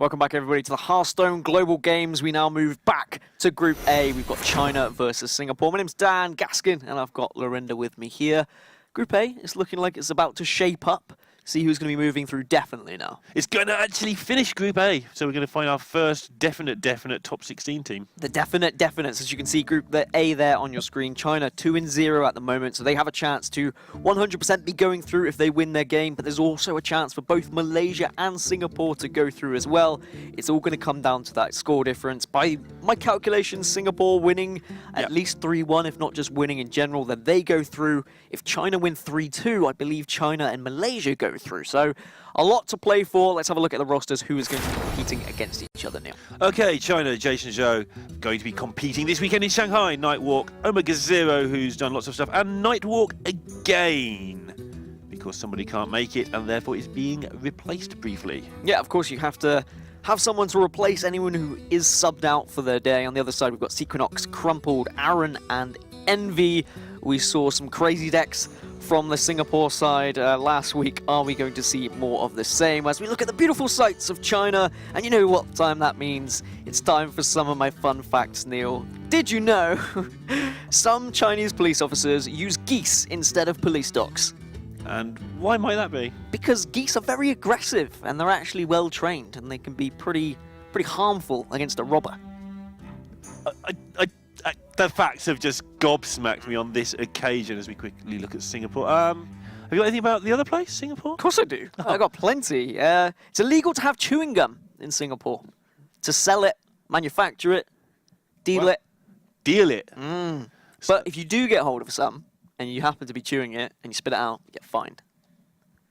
Welcome back, everybody, to the Hearthstone Global Games. We now move back to Group A. We've got China versus Singapore. My name's Dan Gaskin, and I've got Lorinda with me here. Group A is looking like it's about to shape up. See who's going to be moving through definitely now. It's going to actually finish Group A, so we're going to find our first definite top 16 team. The definites, as you can see, Group A there on your screen. China 2-0 at the moment, so they have a chance to 100% be going through if they win their game, but there's also a chance for both Malaysia and Singapore to go through as well. It's all going to come down to that score difference. By my calculations, Singapore winning at least 3-1, if not just winning in general, then they go through. If China win 3-2, I believe China and Malaysia go through. So a lot to play for. Let's have a look at the rosters. Who is going to be competing against each other now? Okay, China, Jason Zhou going to be competing this weekend in Shanghai. Nightwalk, Omega Zero, who's done lots of stuff, and Nightwalk again, because somebody can't make it and therefore is being replaced briefly. Yeah, of course you have to have someone to replace anyone who is subbed out for their day. On the other side, we've got Sequinox, Crumpled, Aaron, and Envy. We saw some crazy decks from the Singapore side last week. Are we going to see more of the same as we look at the beautiful sights of China? And you know what time that means? It's time for some of my fun facts, Neil. Did you know some Chinese police officers use geese instead of police dogs? And why might that be? Because geese are very aggressive and they're actually well trained, and they can be pretty harmful against a robber. The facts have just gobsmacked me on this occasion as we quickly look at Singapore. Have you got anything about the other place, Singapore? Of course I do. I got plenty. It's illegal to have chewing gum in Singapore. To sell it, manufacture it, deal it. Deal it? But if you do get hold of some, and you happen to be chewing it, and you spit it out, you get fined.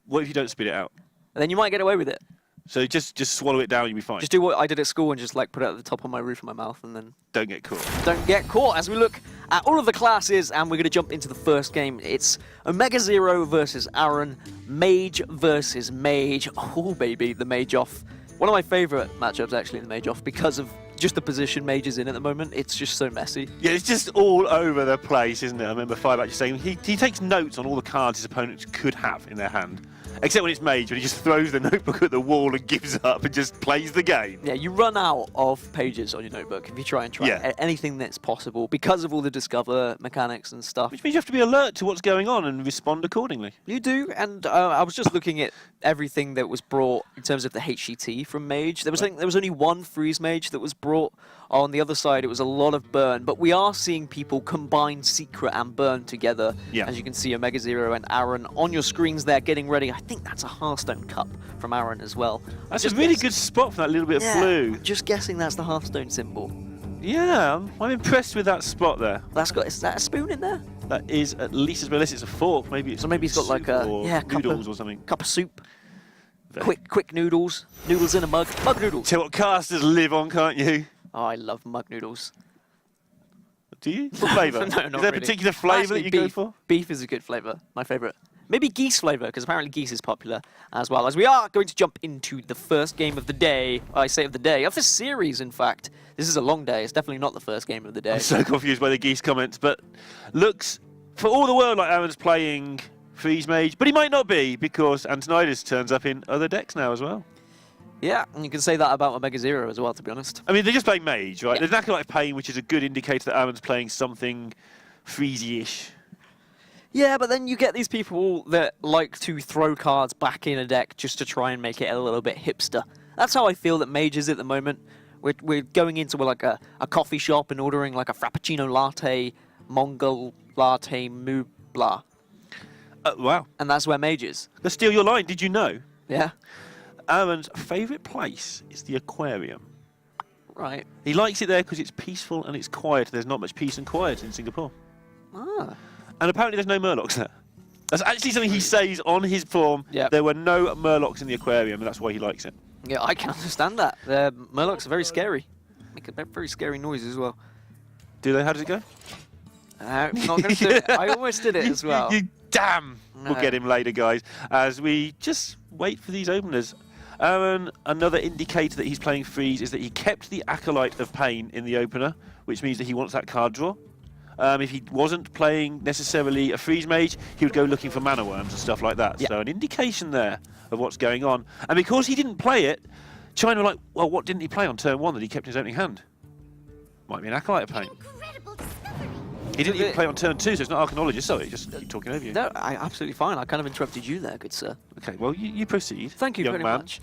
What if you don't spit it out? Then you might get away with it. So just swallow it down, you'll be fine. Just do what I did at school and just like put it at the top of my roof of my mouth and then... Don't get caught. Don't get caught. As we look at all of the classes, and we're going to jump into the first game. It's Omega Zero versus Aaron, Mage versus Mage. Oh, baby, the Mage off. One of my favourite matchups, actually, the Mage off, because of just the position Mage is in at the moment. It's just so messy. Yeah, it's just all over the place, isn't it? I remember Fireback just saying he takes notes on all the cards his opponents could have in their hand. Except when it's Mage, when he just throws the notebook at the wall and gives up and just plays the game. Yeah, you run out of pages on your notebook if you try anything that's possible because of all the Discover mechanics and stuff. Which means you have to be alert to what's going on and respond accordingly. You do, and I was just looking at everything that was brought in terms of the HCT from Mage. There was, I think there was only one Freeze Mage that was brought. On the other side, it was a lot of Burn, but we are seeing people combine Secret and Burn together. Yeah. As you can see, Omega Zero and Aaron on your screens there getting ready. I think that's a Hearthstone Cup from Aaron as well. That's just a really good spot for that little bit of blue. Just guessing that's the Hearthstone symbol. Yeah, I'm impressed with that spot there. Is that a spoon in there? That is at least as well as it's a fork. Maybe it's he's got like a noodles or something. Cup of soup. Quick noodles. Noodles in a mug. Mug noodles. Tell what casters live on, can't you? Oh, I love mug noodles. Do you? What flavour? No, not really. Is there a particular flavour that you go for? Beef is a good flavour. My favourite. Maybe geese flavour, because apparently geese is popular as well. As we are going to jump into the first game of the day. I say of the day. Of the series, in fact. This is a long day. It's definitely not the first game of the day. I'm so confused by the geese comments, but looks, for all the world, like Aaron's playing Freeze Mage, but he might not be, because Antonidas turns up in other decks now as well. Yeah, and you can say that about Omega Zero as well, to be honest. I mean, they're just playing Mage, right? Yeah. There's an Acolyte of Pain, which is a good indicator that Aaron's playing something freezy-ish. Yeah, but then you get these people that like to throw cards back in a deck just to try and make it a little bit hipster. That's how I feel that Mage is at the moment. We're going into like a coffee shop and ordering like a Frappuccino latte, Mongol latte, moo blah. Wow. And that's where Mage is. Let's steal your line, did you know? Yeah. Aaron's favourite place is the aquarium. Right. He likes it there because it's peaceful and it's quiet. There's not much peace and quiet in Singapore. Ah. And apparently there's no Murlocs there. That's actually something he says on his form. Yep. There were no Murlocs in the aquarium, and that's why he likes it. Yeah, I can understand that. The Murlocs are very scary. Make a very scary noise as well. Do they? How does it go? I'm not going to do it. I almost did it as well. Damn! No. We'll get him later, guys, as we just wait for these openers. Aaron, another indicator that he's playing Freeze is that he kept the Acolyte of Pain in the opener, which means that he wants that card draw. If he wasn't playing necessarily a Freeze Mage, he would go looking for Mana Worms and stuff like that. Yep. So an indication there of what's going on. And because he didn't play it, China were like, well, what didn't he play on turn 1 that he kept in his opening hand? Might be an Acolyte of Pain. He didn't even play on turn 2, so it's not Arcanologist. Sorry, just keep talking over you. No, absolutely fine. I kind of interrupted you there, good sir. Okay, well, you proceed. Thank you young very man. much.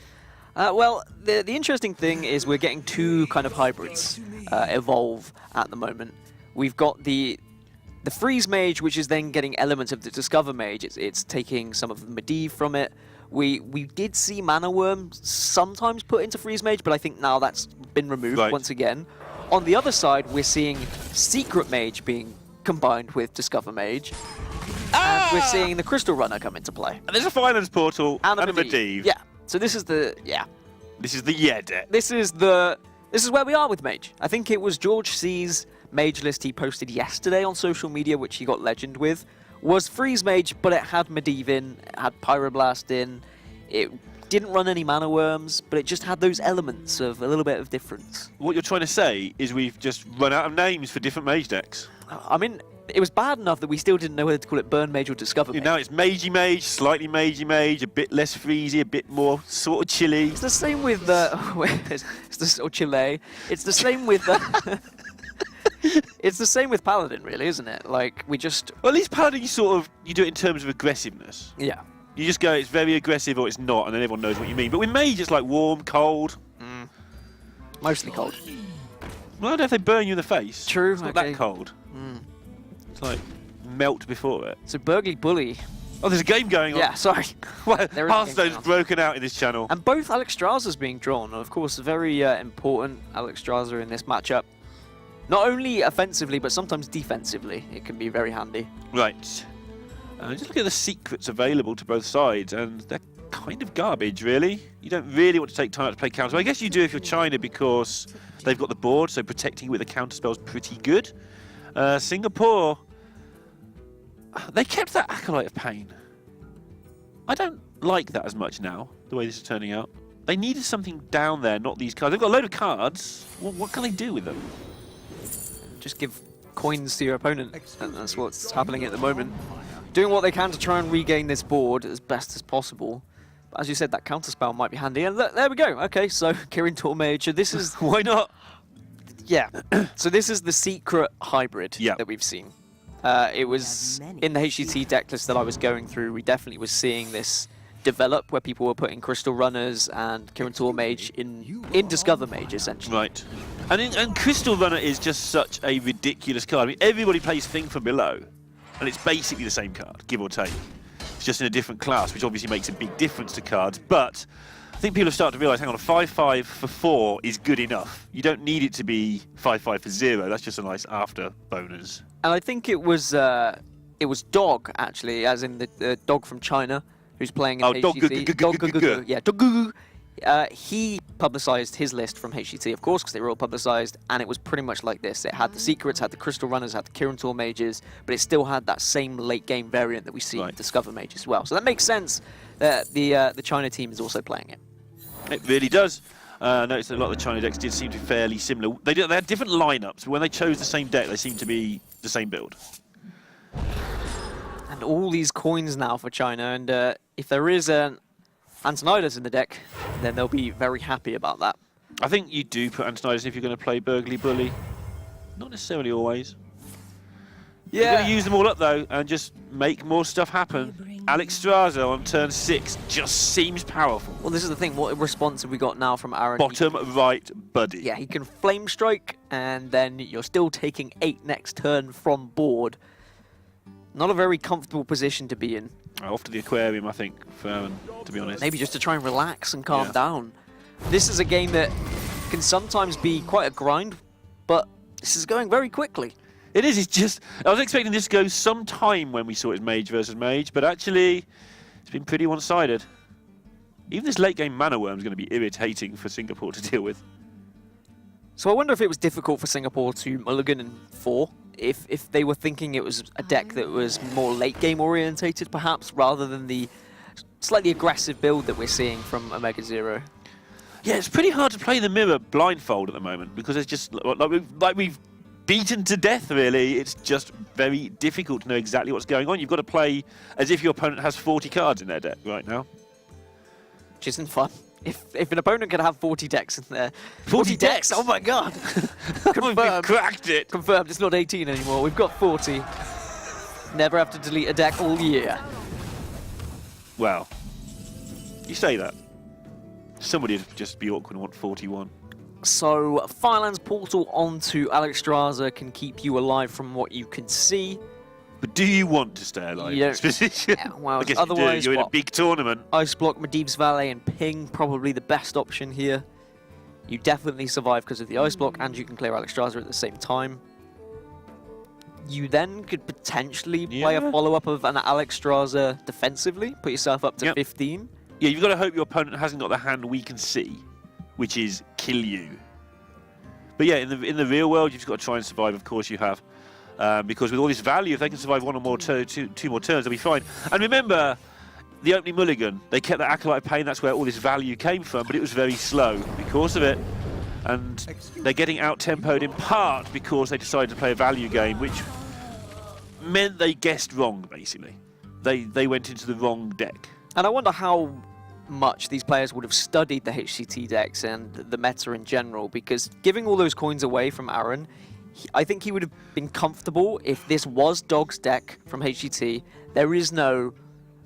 Well, the interesting thing is we're getting two kind of hybrids evolve at the moment. We've got the Freeze Mage, which is then getting elements of the Discover Mage. It's taking some of the Medivh from it. We did see Mana Worm sometimes put into Freeze Mage, but I think now that's been removed once again. On the other side, we're seeing Secret Mage being combined with Discover Mage. And we're seeing the Crystal Runner come into play. And there's a Finance Portal and a Medivh. Yeah. So this is the This is the deck. This is where we are with Mage. I think it was George C's Mage list he posted yesterday on social media, which he got Legend with, was Freeze Mage, but it had Medivh in, it had Pyroblast in, it didn't run any Mana Worms, but it just had those elements of a little bit of difference. What you're trying to say is we've just run out of names for different Mage decks. I mean, it was bad enough that we still didn't know whether to call it Burn Mage or Discover Mage. Now it's Magey Mage, slightly Magey Mage, a bit less freezy, a bit more sort of chilly. It's the same with it's the sort of chile. It's the same with it's the same with Paladin, really, isn't it? Like we just. Well, at least Paladin, you do it in terms of aggressiveness. Yeah. You just go, it's very aggressive or it's not, and then everyone knows what you mean. But with Mage, it's like warm, cold. Mostly cold. Well, I don't know if they burn you in the face. True. It's not that cold. It's like melt before it. So Burgly Bully. Oh, there's a game going on. Yeah, sorry. Well, Hearthstone's broken out in this channel. And both Alexstrasza's being drawn. Of course, very important Alexstrasza in this matchup. Not only offensively, but sometimes defensively. It can be very handy. Right. Just look at the secrets available to both sides, and they're kind of garbage, really. You don't really want to take time out to play counter. I guess you do if you're China because they've got the board, so protecting you with a counter spell is pretty good. Singapore, they kept that Acolyte of Pain. I don't like that as much now, the way this is turning out. They needed something down there, not these cards. They've got a load of cards. Well, what can they do with them? Just give coins to your opponent, and that's what's happening at the moment. Doing what they can to try and regain this board as best as possible. But as you said, that counterspell might be handy. And there we go. Okay, so Kirin Tormage. This is... Why not? Yeah. So this is the secret hybrid that we've seen. It was in the HGT deck list that I was going through. We definitely was seeing this develop where people were putting Crystal Runners and Kirin Tormage in Discover Mage, essentially. Right. And Crystal Runner is just such a ridiculous card. I mean, everybody plays Thing from Below, and it's basically the same card, give or take. It's just in a different class, which obviously makes a big difference to cards. But I think people have started to realise, hang on, a 5/5 for 4 is good enough. You don't need it to be 5/5 for 0. That's just a nice after bonus. And I think it was Dog, actually, as in the dog from China, who's playing in HGT. Yeah, Dog. He publicised his list from HGT, of course, because they were all publicised, and it was pretty much like this. It had the secrets, had the Crystal Runners, had the Kirin Tor Mages, but it still had that same late game variant that we see in Discover Mage as well. So that makes sense that the China team is also playing it. It really does. I noticed that a lot of the China decks did seem to be fairly similar. They had different lineups, but when they chose the same deck, they seemed to be the same build. And all these coins now for China, and if there is an Antonidas in the deck, then they'll be very happy about that. I think you do put Antonidas if you're going to play Burgly Bully. Not necessarily always. Yeah. You're going to use them all up, though, and just make more stuff happen. Alexstrasza on turn 6 just seems powerful. Well, this is the thing. What response have we got now from Aaron? Bottom right, buddy. Yeah, he can Flame Strike, and then you're still taking 8 next turn from board. Not a very comfortable position to be in. Off to the aquarium, I think, for Aaron, to be honest. Maybe just to try and relax and calm down. This is a game that can sometimes be quite a grind, but this is going very quickly. It is. It's just, I was expecting this to go some time when we saw it as Mage versus Mage, but actually, it's been pretty one-sided. Even this late game Mana Worm is going to be irritating for Singapore to deal with. So I wonder if it was difficult for Singapore to mulligan in 4, if they were thinking it was a deck that was more late game orientated, perhaps, rather than the slightly aggressive build that we're seeing from Omega Zero. Yeah, it's pretty hard to play the mirror blindfold at the moment because it's just like we've beaten to death, really. It's just very difficult to know exactly what's going on. You've got to play as if your opponent has 40 cards in their deck right now. Which isn't fun. If an opponent could have 40 decks in there. 40 decks? Oh my god! We Confirmed. cracked it. Confirmed, it's not 18 anymore. We've got 40. Never have to delete a deck all year. Well, you say that. Somebody would just be awkward and want 41. So, Fireland's portal onto Alexstrasza can keep you alive from what you can see. But do you want to stay alive You in this position? Yeah, well, I guess otherwise, you do. You're in a what? big tournament. Ice Block, Medivh's Valet, and Ping, probably the best option here. You definitely survive because of the Ice Block, and you can clear Alexstrasza at the same time. You then could potentially play a follow-up of an Alexstrasza defensively, put yourself up to 15. Yeah, you've got to hope your opponent hasn't got the hand we can see, which is kill you. But yeah, in the real world, you've just got to try and survive. Of course, you have. Because with all this value, if they can survive one or more two more turns, they'll be fine. And remember, the opening mulligan, they kept that Acolyte of Pain, that's where all this value came from, but it was very slow because of it. And they're getting out-tempoed in part because they decided to play a value game, which meant they guessed wrong, basically. They went into the wrong deck. And I wonder how much these players would have studied the HCT decks and the meta in general, because giving all those coins away from Aaron, I think he would have been comfortable if this was Dog's deck from HCT. There is no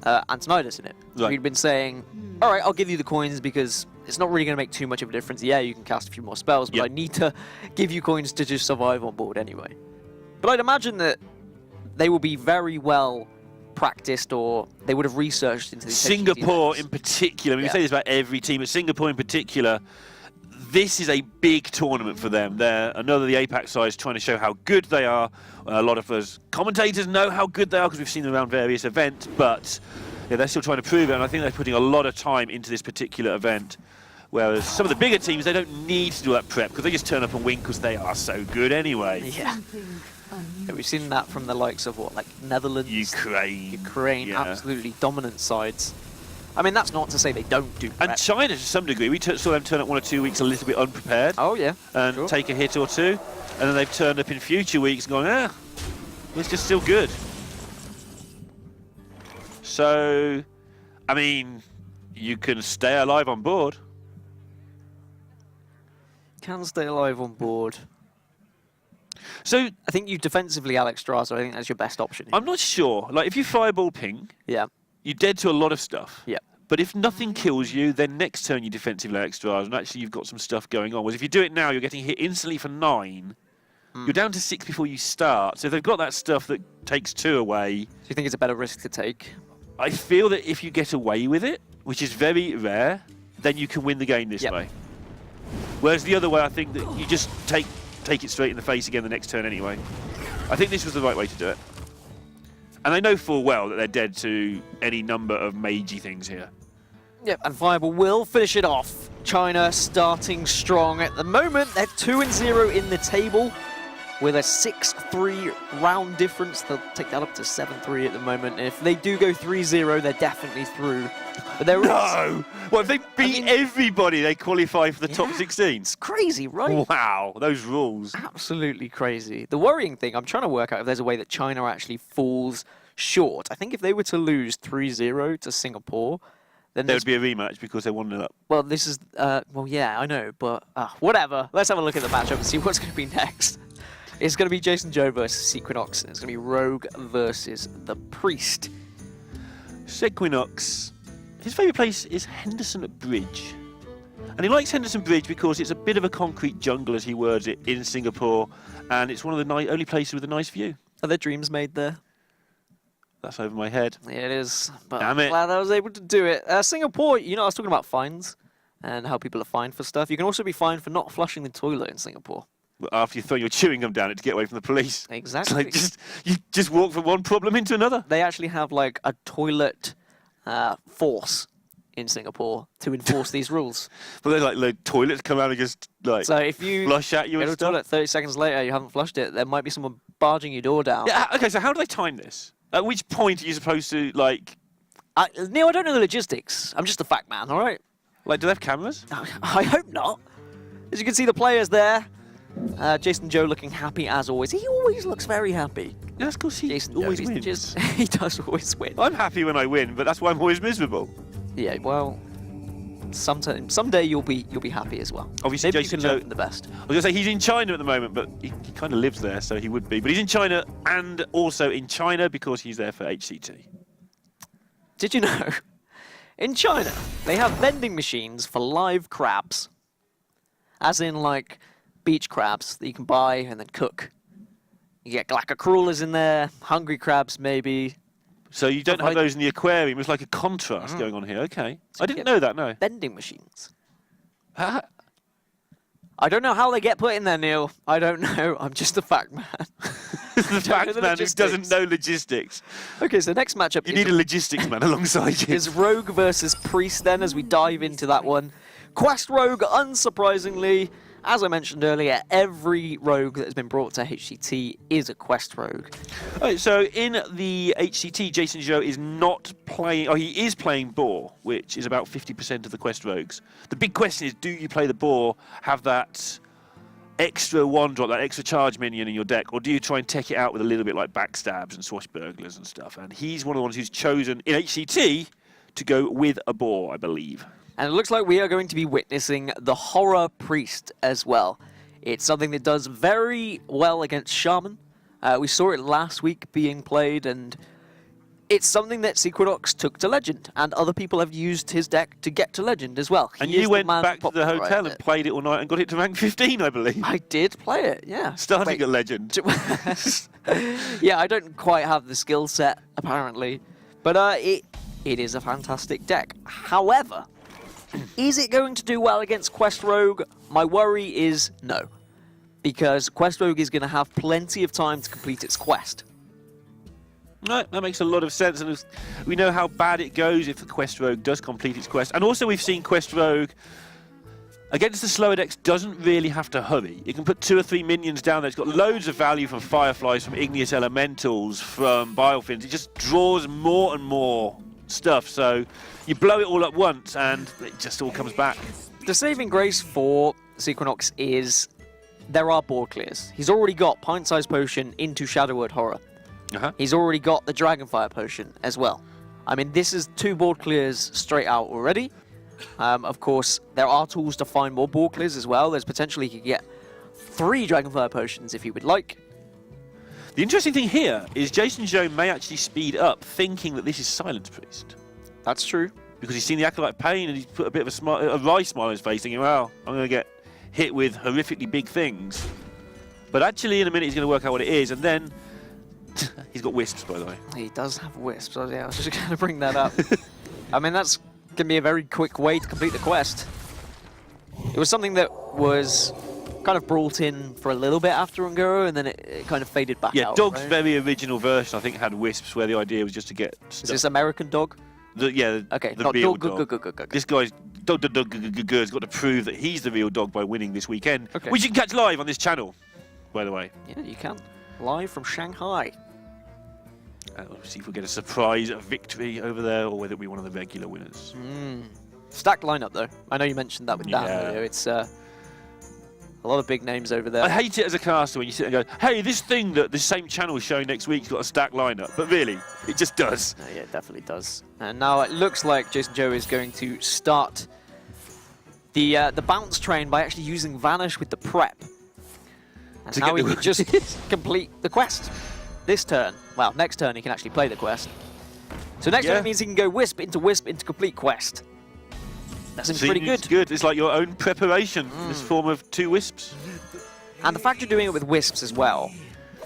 Antonidas in it. Right. He'd been saying, all right, I'll give you the coins because it's not really going to make too much of a difference. Yeah, you can cast a few more spells, but I need to give you coins to just survive on board anyway. But I'd imagine that they will be very well practiced, or they would have researched into these Singapore in particular, I mean, we say this about every team, but Singapore in particular, this is a big tournament for them. They're another the APAC side trying to show how good they are. A lot of us commentators know how good they are because we've seen them around various events, but yeah, they're still trying to prove it, and I think they're putting a lot of time into this particular event. Whereas some of the bigger teams, they don't need to do that prep because they just turn up and win because they are so good anyway. Yeah. We've seen that from the likes of, like Netherlands, Ukraine, absolutely dominant sides. I mean, that's not to say they don't do prep. And China, to some degree, we saw them turn up 1 or 2 weeks a little bit unprepared. Oh, yeah. And take a hit or two. And then they've turned up in future weeks and gone, it's just still good. So, I mean, you can stay alive on board. Can stay alive on board. So I think you defensively Alexstrasza, I think that's your best option. I'm not sure. Like, if you fireball Ping, you're dead to a lot of stuff. Yeah. But if nothing kills you, then next turn you defensively Alexstrasza, and actually you've got some stuff going on. Whereas if you do it now, you're getting hit instantly for 9. You're down to 6 before you start. So if they've got that stuff that takes 2 away. Do you think it's a better risk to take? I feel that if you get away with it, which is very rare, then you can win the game this way. Whereas the other way, I think that you just take it straight in the face again the next turn anyway. I think this was the right way to do it. And they know full well that they're dead to any number of magey things here. Yep, and Fireball will finish it off. China starting strong at the moment. They're 2-0 in the table with a 6-3 round difference. They'll take that up to 7-3 at the moment. And if they do go 3-0, they're definitely through. But there no! Well, if they beat everybody, they qualify for the top 16. It's crazy, right? Wow, those rules. Absolutely crazy. The worrying thing, I'm trying to work out if there's a way that China actually falls short. I think if they were to lose 3-0 to Singapore, then there would be a rematch because they won it up. Well, this is, well, yeah, I know, but whatever. Let's have a look at the matchup and see what's going to be next. It's going to be Jason Joe versus Sequinox, and it's going to be Rogue versus the Priest. Sequinox, his favourite place is Henderson Bridge. And he likes Henderson Bridge because it's a bit of a concrete jungle, as he words it, in Singapore, and it's one of the only places with a nice view. Are there dreams made there? That's over my head. Yeah, it is. But damn it. I'm glad I was able to do it. Singapore, you know, I was talking about fines and how people are fined for stuff. You can also be fined for not flushing the toilet in Singapore. After you throw your chewing gum down it to get away from the police. Exactly. It's like you just walk from one problem into another. They actually have like a toilet force in Singapore to enforce these rules. But they're like toilets come out and just like so if you flush at you go and to stuff. Toilet 30 seconds later, you haven't flushed it, there might be someone barging your door down. Yeah, okay, so how do they time this? At which point are you supposed to, like... Neil, I don't know the logistics. I'm just a fact man, all right? Like, do they have cameras? I hope not. As you can see, the players there. Jason Joe looking happy as always. He always looks very happy. Yeah, that's because he Jason always Joe, wins. He does always win. I'm happy when I win, but that's why I'm always miserable. Yeah, well, someday you'll be happy as well. Obviously, maybe Jason you can learn Joe, from the best. I was going to say he's in China at the moment, but he kind of lives there, so he would be. But he's in China and also in China because he's there for HCT. Did you know? In China, they have vending machines for live crabs. As in, like, beach crabs that you can buy and then cook. You get Glacacrulas in there, hungry crabs maybe. So you don't have those in the aquarium. It's like a contrast going on here. Okay. So I didn't know that, no. Vending machines. I don't know how they get put in there, Neil. I don't know. I'm just a fact man. The fact man who doesn't know logistics. Okay, so next matchup You need a logistics man alongside you. is Rogue versus Priest then as we dive into that one. Quest Rogue, unsurprisingly, as I mentioned earlier, every rogue that has been brought to HCT is a Quest Rogue. Right, so in the HCT, Jason Joe is not playing, he is playing Boar, which is about 50% of the Quest Rogues. The big question is, do you play the Boar, have that extra one drop, that extra charge minion in your deck, or do you try and take it out with a little bit like backstabs and swashbucklers and stuff? And he's one of the ones who's chosen in HCT to go with a Boar, I believe. And it looks like we are going to be witnessing the Horror Priest as well. It's something that does very well against Shaman. We saw it last week being played, and it's something that Sequinox took to Legend, and other people have used his deck to get to Legend as well. And you went back to the hotel and played it all night and got it to rank 15, I believe. I did play it, yeah. Starting at Legend. Yeah, I don't quite have the skill set, apparently. But it is a fantastic deck. However, is it going to do well against Quest Rogue? My worry is no. Because Quest Rogue is going to have plenty of time to complete its quest. No, that makes a lot of sense, and we know how bad it goes if the Quest Rogue does complete its quest. And also we've seen Quest Rogue, against the slower decks, doesn't really have to hurry. It can put 2 or 3 minions down there. It's got loads of value from Fireflies, from Igneous Elementals, from Bilefins. It just draws more and more stuff, so you blow it all at once, and it just all comes back. The saving grace for Sequinox is there are board clears. He's already got Pint-Sized Potion into Shadowword Horror. He's already got the Dragonfire Potion as well. I mean, this is 2 board clears straight out already. Of course, there are tools to find more board clears as well. There's potentially you could get 3 Dragonfire Potions if you would like. The interesting thing here is Jason Joe may actually speed up, thinking that this is Silence Priest. That's true. Because he's seen the Acolyte Pain and he's put a bit of a wry smile on his face, thinking, well, I'm going to get hit with horrifically big things. But actually, in a minute, he's going to work out what it is, and then he's got Wisps, by the way. He does have Wisps. Oh, yeah, I was just going to bring that up. I mean, that's going to be a very quick way to complete the quest. It was something that was kind of brought in for a little bit after Ungoro, and then it kind of faded back out. Yeah, Dog's right? very original version, I think, had Wisps, where the idea was just to get stuff. Is this American Dog? Okay, not real dog. dog. This guy's has got to prove that he's the real dog by winning this weekend, okay. which you can catch live on this channel, by the way. Yeah, you can. Live from Shanghai. We'll see if we get a surprise victory over there, or whether it be one of the regular winners. Stacked lineup, though. I know you mentioned that with Dan earlier. It's a lot of big names over there. I hate it as a caster when you sit and go, hey, this thing that this same channel is showing next week's got a stacked lineup. But really, it just does. Yeah, it definitely does. And now it looks like Jason Joe is going to start the bounce train by actually using Vanish with the prep. And now he can just complete the quest this turn. Well, next turn he can actually play the quest. So next turn means he can go Wisp into complete quest. That seems pretty good. It's good. It's like your own preparation in this form of 2 Wisps. And the fact you're doing it with Wisps as well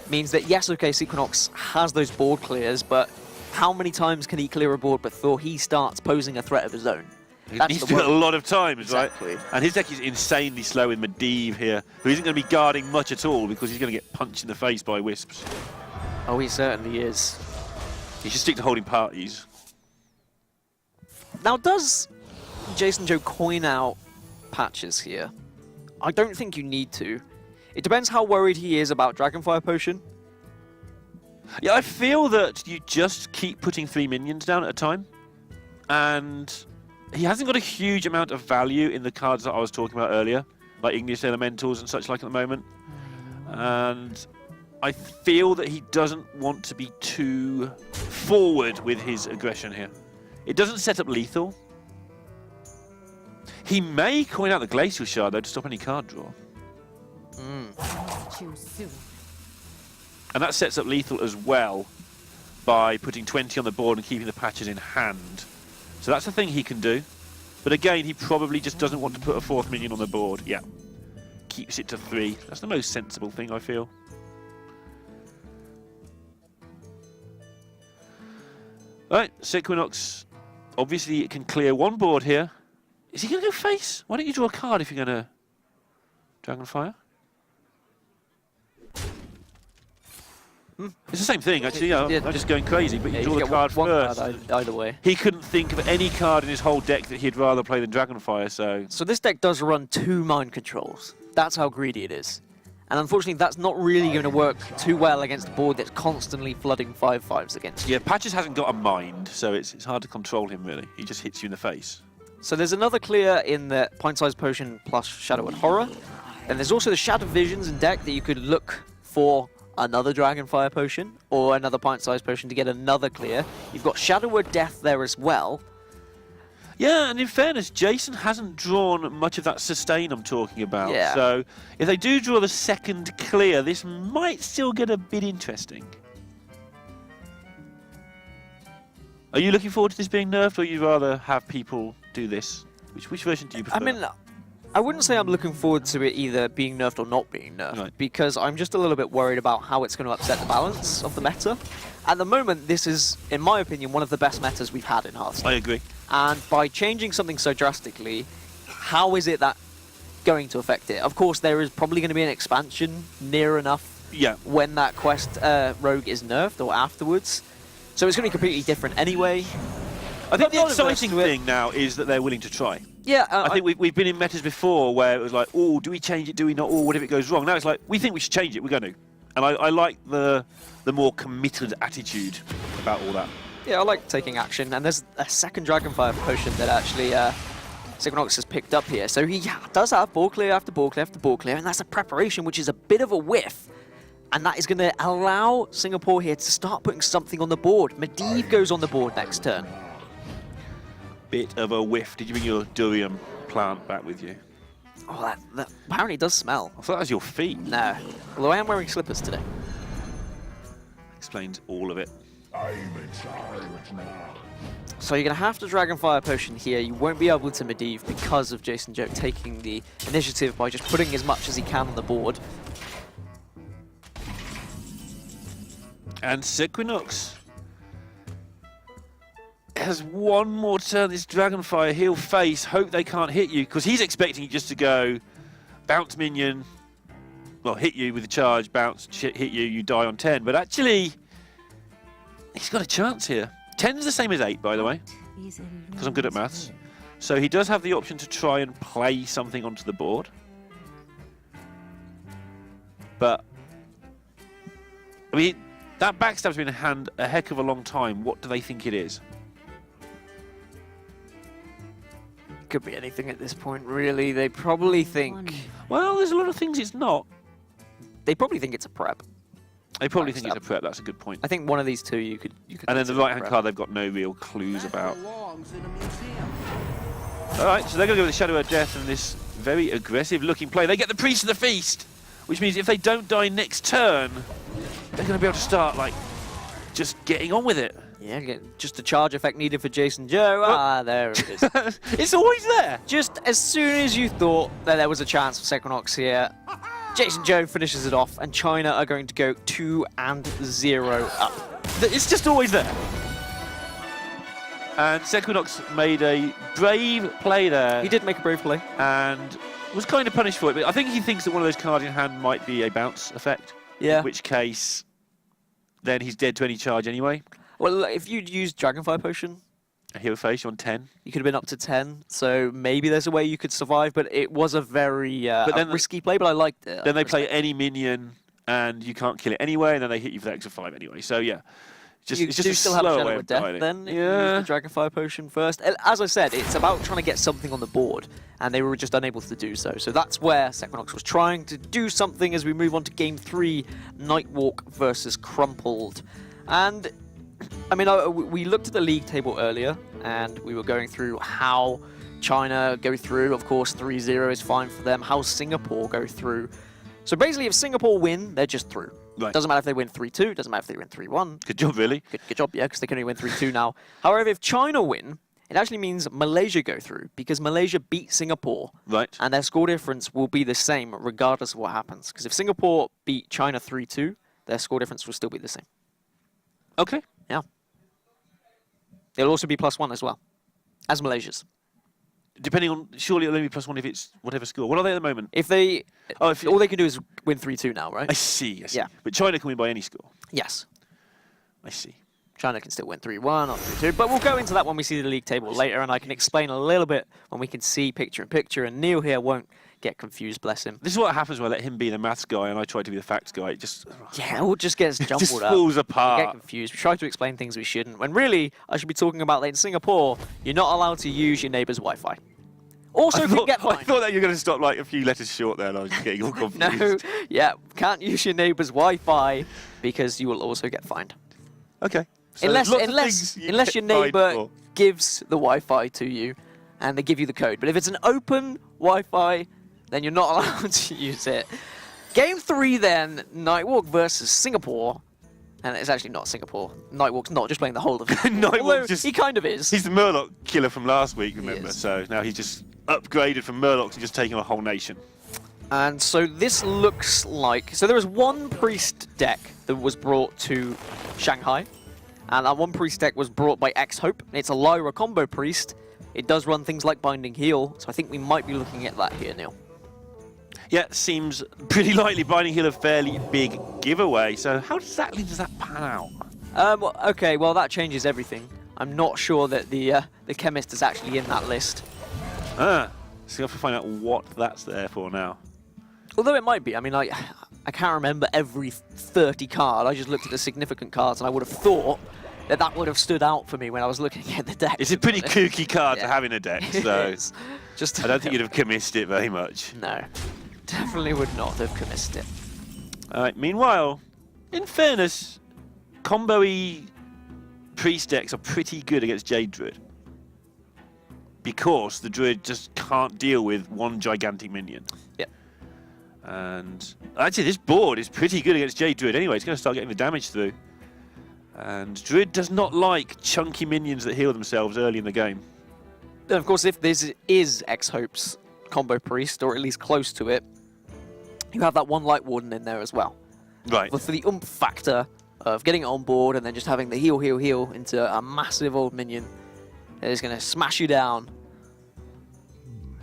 means that, yes, okay, Sequinox has those board clears, but how many times can he clear a board before he starts posing a threat of his own? He needs to do it a lot of times, exactly. Right? And his deck is insanely slow with Medivh here, who isn't going to be guarding much at all because he's going to get punched in the face by Wisps. Oh, he certainly is. He should stick to holding parties. Now, does Jason Joe coin out patches here? I don't think you need to. It depends how worried he is about Dragonfire Potion. Yeah, I feel that you just keep putting 3 minions down at a time. And he hasn't got a huge amount of value in the cards that I was talking about earlier, like Igneous Elementals and such like at the moment. And I feel that he doesn't want to be too forward with his aggression here. It doesn't set up lethal. He may coin out the Glacial Shard, though, to stop any card draw. And that sets up lethal as well by putting 20 on the board and keeping the patches in hand. So that's the thing he can do. But again, he probably just doesn't want to put a 4th minion on the board. Yeah. Keeps it to 3. That's the most sensible thing, I feel. Right, Sequinox. Obviously, it can clear one board here. Is he going to go face? Why don't you draw a card if you're going to Dragonfire? It's the same thing, actually. Yeah, I'm just going crazy, but you draw the card first. Either way. He couldn't think of any card in his whole deck that he'd rather play than Dragonfire, so... So this deck does run 2 mind controls. That's how greedy it is. And unfortunately, that's not really going to work too well against a board that's constantly flooding 5/5s against you. Yeah, Patches hasn't got a mind, so it's hard to control him, really. He just hits you in the face. So there's another clear in the Pint-Sized Potion plus Shadow and Horror. And there's also the Shadow Visions in deck that you could look for another Dragonfire Potion or another Pint-Sized Potion to get another clear. You've got Shadow of Death there as well. Yeah, and in fairness, Jason hasn't drawn much of that sustain I'm talking about. Yeah. So if they do draw the second clear, this might still get a bit interesting. Are you looking forward to this being nerfed, or you'd rather have people do this? Which version do you prefer? I mean, I wouldn't say I'm looking forward to it either being nerfed or not being nerfed, Right. because I'm just a little bit worried about how it's going to upset the balance of the meta. At the moment, this is, in my opinion, one of the best metas we've had in Hearthstone. I agree. And by changing something so drastically, how is it that going to affect it? Of course, there is probably going to be an expansion near enough when that quest rogue is nerfed or afterwards. So it's going to be completely different anyway. I think the exciting thing now is that they're willing to try. Yeah, I think we've been in metas before where it was like, oh, do we change it, do we not? Oh, what if it goes wrong? Now it's like, we think we should change it, we're going to. And I like the more committed attitude about all that. Yeah, I like taking action, and there's a second Dragonfire Potion that actually Sequinox has picked up here. So he does have ball clear after ball clear after ball clear, and that's a preparation, which is a bit of a whiff. And that is going to allow Singapore here to start putting something on the board. Medivh goes on the board next turn. Bit of a whiff. Did you bring your durian plant back with you? Oh, that apparently does smell. I thought that was your feet. No, although I am wearing slippers today. Explains all of it. So you're going to have to Dragonfire Potion here. You won't be able to Medivh because of Jason Joe taking the initiative by just putting as much as he can on the board. And Sequinox has one more turn. This Dragonfire, he'll face, hope they can't hit you, because he's expecting you just to go bounce minion, well, hit you with a charge, bounce, hit you, you die on 10. But actually, he's got a chance here. 10's the same as 8, by the way, because I'm good at maths. So he does have the option to try and play something onto the board. But, I mean, that backstab's been in hand a heck of a long time. What do they think it is? Could be anything at this point, really. They probably think... Well, there's a lot of things it's not. They probably think it's a prep. They probably think it's a prep. That's a good point. I think one of these two you could. And then the right-hand card, they've got no real clues about. All right, so they're going to go with the Shadow of Death and this very aggressive-looking play. They get the Priest of the Feast, which means if they don't die next turn, they're going to be able to start like just getting on with it. Yeah, just the charge effect needed for Jason Joe. Ah, there it is. It's always there. Just as soon as you thought that there was a chance for Sequinox here, Jason Joe finishes it off, and China are going to go 2-0 up. It's just always there. And Sequinox made a brave play there. He did make a brave play. And was kind of punished for it, but I think he thinks that one of those cards in hand might be a bounce effect. Yeah. In which case, then he's dead to any charge anyway. Well, if you'd used Dragonfire Potion, A hero face on 10. you could have been up to 10, so maybe there's a way you could survive, but it was a very risky play, but I liked it. Then they play any minion, and you can't kill it anyway, and then they hit you for the extra 5 anyway. So, yeah. It's just a still have slower Shadow way of of Death playing it. then, if you use the Dragonfire Potion first. As I said, it's about trying to get something on the board, and they were just unable to do so. So that's where Sequinox was trying to do something as we move on to Game 3, Nightwalk versus Crumpled. And, I mean, we looked at the league table earlier, and we were going through how China go through? Of course, 3-0 is fine for them. How's Singapore go through? So basically, if Singapore win, they're just through. Right. Doesn't matter if they win 3-2, doesn't matter if they win 3-1. Good job, really. Good job, yeah, because they can only win 3-2 now. However, if China win, it actually means Malaysia go through, because Malaysia beat Singapore. Right. And their score difference will be the same regardless of what happens. Because if Singapore beat China 3-2, their score difference will still be the same. Okay. Yeah. It'll also be +1 as well, as Malaysia's. Depending on, surely it'll only be +1 if it's whatever score. What are they at the moment? If they, all they can do is win 3-2 now, right? I see. Yeah. But China can win by any score. Yes. I see. China can still win 3-1 or 3-2, but we'll go into that when we see the league table later, and I can explain a little bit when we can see picture-in-picture, and Neil here won't get confused, bless him. This is what happens when I let him be the maths guy and I try to be the facts guy. It just Yeah, it all just gets jumbled just up. falls We apart. get confused. We try to explain things we shouldn't, when really, I should be talking about that in Singapore, you're not allowed to use your neighbour's Wi-Fi. Also can get I fined. thought that you were going to stop like a few letters short there and I was just getting all confused. No, yeah, can't use your neighbour's Wi-Fi because you will also get fined. Okay. So Unless lots of things you your get fined neighbour for. gives the Wi-Fi to you and they give you the code. But if it's an open Wi-Fi, then you're not allowed to use it. Game 3 then, Nightwalk versus Singapore. And it's actually not Singapore. Nightwalk's not just playing the whole of it. Nightwalk Although just- he kind of is. He's the Murloc killer from last week, remember? is. So now he's just upgraded from Murloc to just taking a whole nation. And so this looks like... So there was one priest deck that was brought to Shanghai. And that one priest deck was brought by X-Hope. It's a Lyra combo priest. It does run things like Binding Heal. So I think we might be looking at that here, Neil. Yeah, seems pretty likely Binding Heal a fairly big giveaway. So how exactly does that pan out? Okay, well that changes everything. I'm not sure that the chemist is actually in that list. So you have to find out what that's there for now. Although it might be. I mean, I can't remember every 30 card. I just looked at the significant cards and I would have thought that that would have stood out for me when I was looking at the deck. It's a pretty kooky card to Yeah. have in a deck, It so is. Just I don't think you'd have commissed it very much. No, definitely would not have commissed it. Meanwhile, in fairness, combo-y priest decks are pretty good against Jade Druid. Because the Druid just can't deal with one gigantic minion. Yeah. And actually this board is pretty good against Jade Druid anyway. It's going to start getting the damage through. And Druid does not like chunky minions that heal themselves early in the game. And of course, if this is X-Hope's combo priest, or at least close to it, you have that one Light Warden in there as well. Right. But for the oomph factor of getting it on board and then just having the heal, heal, heal into a massive old minion that is going to smash you down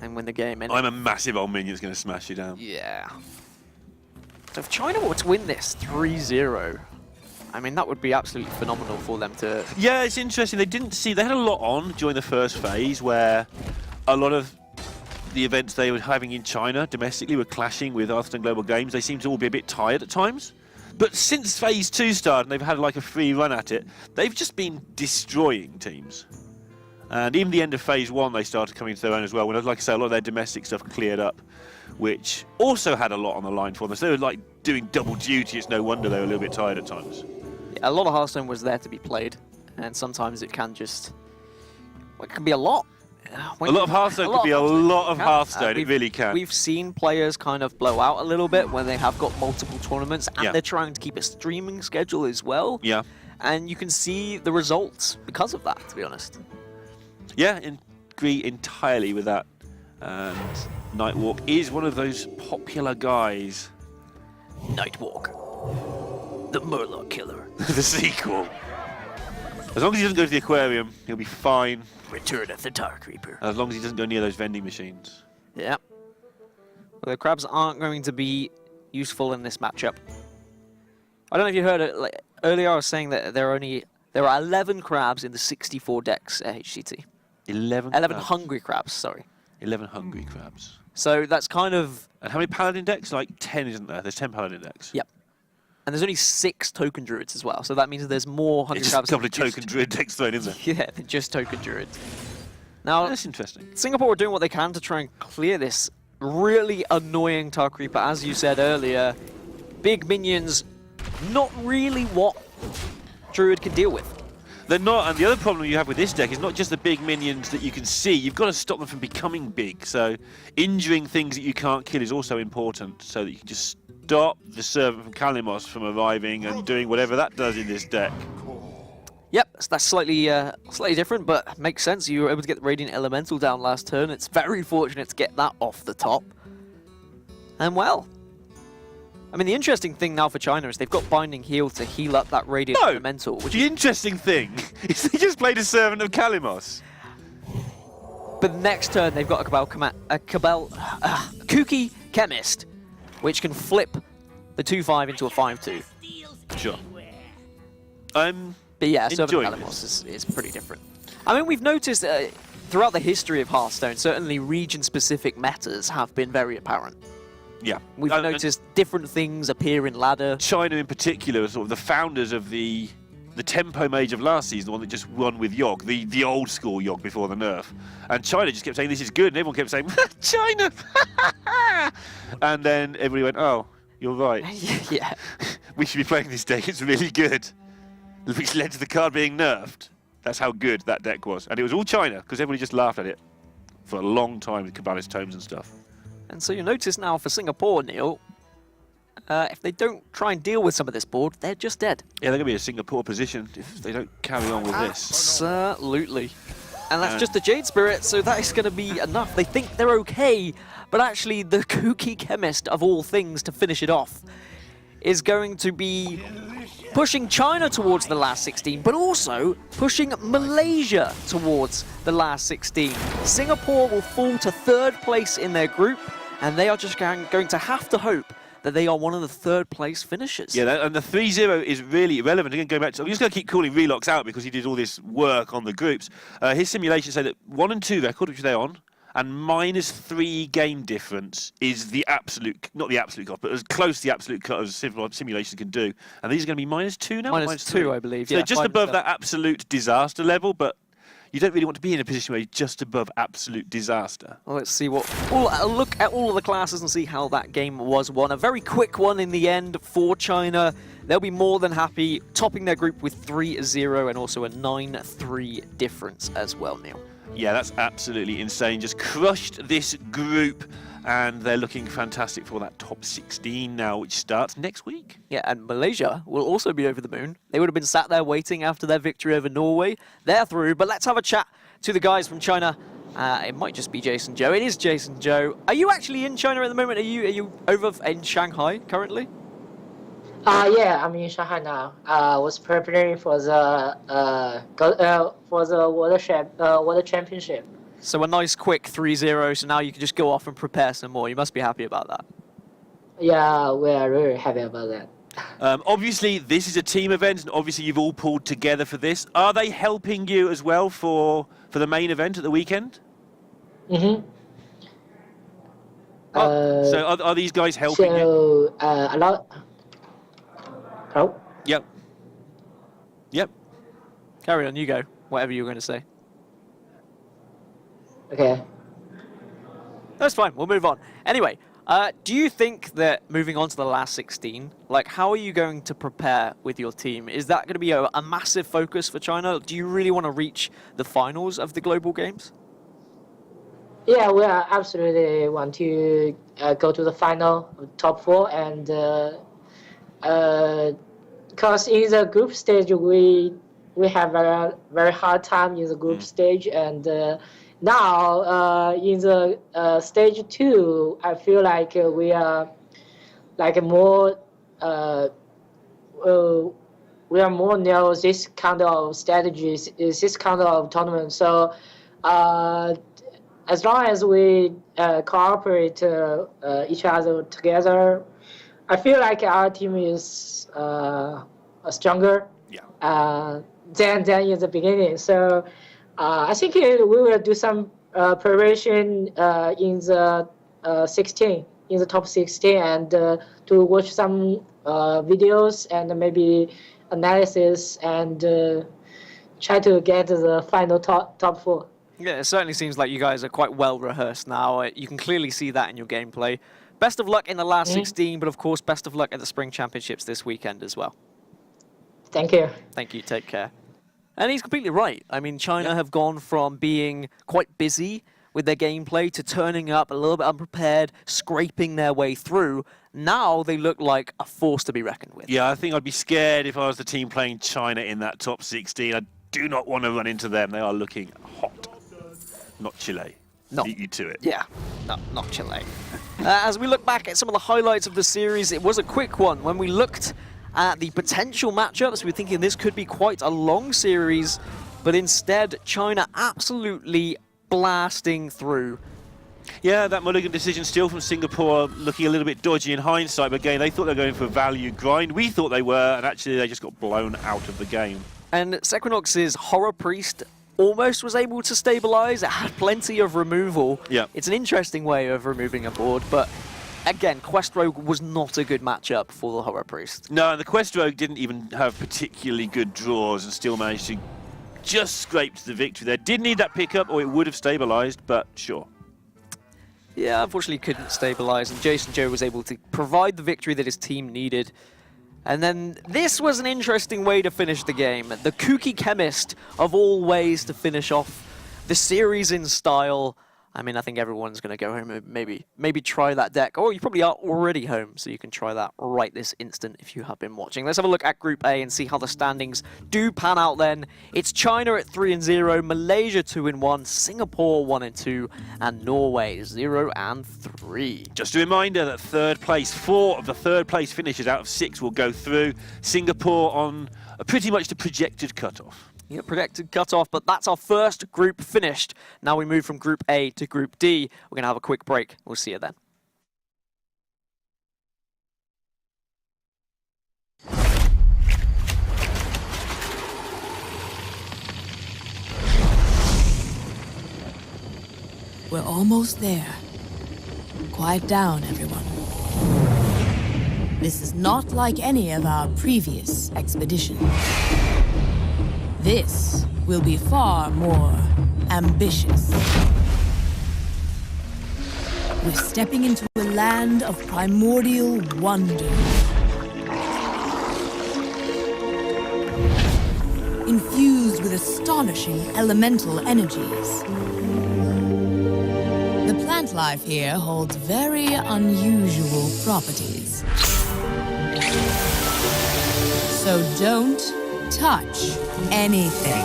and win the game. And I'm a massive old minion that's going to smash you down. yeah. So if China were to win this 3-0, I mean, that would be absolutely phenomenal for them to... Yeah, it's interesting. They had a lot on during the first phase where a lot of the events they were having in China domestically were clashing with Hearthstone Global Games. They seem to all be a bit tired at times. But since phase 2 started and they've had like a free run at it, they've just been destroying teams. And even the end of phase 1, they started coming to their own as well. When, like I say, a lot of their domestic stuff cleared up, which also had a lot on the line for them. So they were like doing double duty. It's no wonder they were a little bit tired at times. A lot of Hearthstone was there to be played, and sometimes it can just... Well, it can be a lot. A lot of Hearthstone could be a lot of Hearthstone. It really can. We've seen players kind of blow out a little bit when they have got multiple tournaments, and Yeah. they're trying to keep a streaming schedule as well. Yeah. And you can see the results because of that, to be honest. Yeah, agree entirely with that. And Nightwalk is one of those popular guys. Nightwalk, the Murloc killer. The sequel. As long as he doesn't go to the aquarium, he'll be fine. Return of the Dark Reaper. As long as he doesn't go near those vending machines. Yeah. Well, the crabs aren't going to be useful in this matchup. I don't know if you heard it. Like, earlier I was saying that there are 11 crabs in the 64 decks at HCT. 11 crabs. Hungry crabs, sorry. 11 hungry crabs. So that's kind of... And how many paladin decks? Like 10, isn't there? There's 10 paladin decks. Yep. And there's only 6 token druids as well, so that means there's more hungry It's crabs a couple of than token druid decks thrown in there. Yeah, than just token druids. Now, That's interesting. Singapore are doing what they can to try and clear this really annoying Dark Reaper, as you said earlier. Big minions, not really what Druid can deal with. They're not, and the other problem you have with this deck is not just the big minions that you can see, you've got to stop them from becoming big. So injuring things that you can't kill is also important, so that you can just stop the servant from Kalimos from arriving and doing whatever that does in this deck. Yep, so that's slightly different, but makes sense. You were able to get the Radiant Elemental down last turn. It's very fortunate to get that off the top. And well, I mean, the interesting thing now for China is they've got Binding Heal to heal up that Radiant Elemental. Which The interesting thing is they just played a Servant of Kalimos. But next turn they've got a Kooky Chemist, which can flip the 2/5 into a 5/2. Sure. But yeah, Servant enjoying of Kalimos is pretty different. I mean, we've noticed throughout the history of Hearthstone, certainly region-specific metas have been very apparent. Yeah. We've noticed different things appear in ladder. China in particular are sort of the founders of the tempo mage of last season, the one that just won with Yogg, the old school Yogg before the nerf. And China just kept saying this is good, and everyone kept saying, China! And then everybody went, oh, you're right. Yeah. We should be playing this deck, it's really good. Which led to the card being nerfed. That's how good that deck was. And it was all China, because everybody just laughed at it for a long time with Cabanis Tomes and stuff. And so you'll notice now for Singapore, Neil, if they don't try and deal with some of this board, they're just dead. Yeah, they're going to be a Singapore position if they don't carry on with this. Absolutely. And that's just the Jade Spirit, so that is going to be enough. They think they're okay, but actually the Kooky Chemist, of all things, to finish it off, is going to be pushing China towards the last 16, but also pushing Malaysia towards the last 16. Singapore will fall to 3rd place in their group, and they are just going to have to hope that they are one of the 3rd place finishers. Yeah, and the 3-0 is really irrelevant. Again, going back to, I'm just going to keep calling Relox out because he did all this work on the groups. His simulations say that 1 and 2 record, which they're on, and -3 game difference is the absolute, not the absolute cut, but as close to the absolute cut as simulations can do. And these are going to be -2 now? -2, I believe. So yeah, just above that absolute disaster level, but you don't really want to be in a position where you're just above absolute disaster. Well, let's see what. Look at all of the classes and see how that game was won. A very quick one in the end for China. They'll be more than happy topping their group with 3-0 and also a 9-3 difference as well, Neil. Yeah, that's absolutely insane. Just crushed this group, and they're looking fantastic for that top 16 now, which starts next week. Yeah, and Malaysia will also be over the moon. They would have been sat there waiting after their victory over Norway. They're through, but let's have a chat to the guys from China. It might just be Jason Joe. It is Jason Joe. Are you actually in China at the moment? Are you over in Shanghai currently? Yeah, I'm in Shanghai now. I was preparing for the World Championship. So a nice quick 3-0, so now you can just go off and prepare some more. You must be happy about that. Yeah, we are really happy about that. Obviously, this is a team event, and obviously you've all pulled together for this. Are they helping you as well for the main event at the weekend? Mm-hmm. So are these guys helping you? A lot. Oh. Yep. Yep. Carry on, you go. Whatever you were going to say. Okay. That's fine, we'll move on. Anyway, do you think that moving on to the last 16, like how are you going to prepare with your team? Is that going to be a massive focus for China? Do you really want to reach the finals of the global games? Yeah, we are absolutely want to go to the final, top 4, and because in the group stage we have a very hard time in the group stage, and now in the stage 2, I feel like we are like more we are more know this kind of strategies, is this kind of tournament. So as long as we cooperate each other together, I feel like our team is stronger than in the beginning. So I think we will do some preparation in the 16, in the top 16, and to watch some videos and maybe analysis and try to get the final top 4. Yeah, it certainly seems like you guys are quite well rehearsed now. You can clearly see that in your gameplay. Best of luck in the last 16, but of course, best of luck at the Spring Championships this weekend as well. Thank you. Thank you, take care. And he's completely right. I mean, China have gone from being quite busy with their gameplay to turning up a little bit unprepared, scraping their way through. Now they look like a force to be reckoned with. Yeah, I think I'd be scared if I was the team playing China in that top 16. I do not want to run into them. They are looking hot. Not Chile. No. Beat you to it. Yeah, no, not Chile. As we look back at some of the highlights of the series, it was a quick one. When we looked at the potential matchups, we were thinking this could be quite a long series, but instead, China absolutely blasting through. Yeah, that mulligan decision still from Singapore looking a little bit dodgy in hindsight, but again, they thought they were going for a value grind. We thought they were, and actually they just got blown out of the game. And Sequinox's Horror Priest almost was able to stabilize. It had plenty of removal. Yeah. It's an interesting way of removing a board, but again, Quest Rogue was not a good matchup for the Horror Priest. No, and the Quest Rogue didn't even have particularly good draws and still managed to just scrape to the victory there. Did need that pickup or it would have stabilized, but sure. Yeah, unfortunately couldn't stabilize, and Jason Joe was able to provide the victory that his team needed. And then this was an interesting way to finish the game. The Kooky Chemist of all ways to finish off the series in style. I mean, I think everyone's going to go home and maybe try that deck. Or you probably are already home, so you can try that right this instant if you have been watching. Let's have a look at Group A and see how the standings do pan out then. It's China at 3-0, Malaysia 2-1, Singapore 1-2, and Norway 0-3. Just a reminder that third place, 4 of the third place finishes out of 6 will go through. Singapore on pretty much the projected cutoff. Yeah, projected cutoff, but that's our first group finished. Now we move from Group A to Group D. We're going to have a quick break. We'll see you then. We're almost there. Quiet down, everyone. This is not like any of our previous expeditions. This will be far more ambitious. We're stepping into a land of primordial wonder. Infused with astonishing elemental energies. The plant life here holds very unusual properties. So don't touch anything.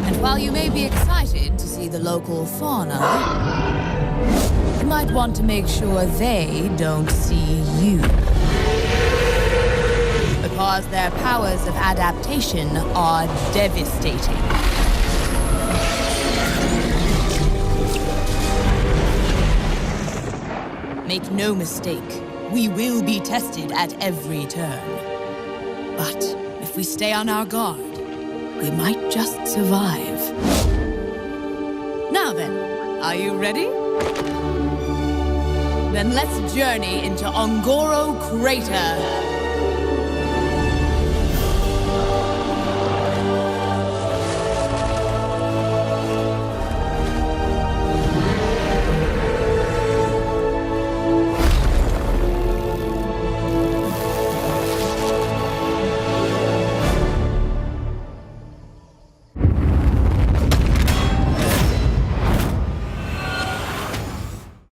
And while you may be excited to see the local fauna, you might want to make sure they don't see you. Because their powers of adaptation are devastating. Make no mistake, we will be tested at every turn. But if we stay on our guard, we might just survive. Now then, are you ready? Then let's journey into Ongoro Crater.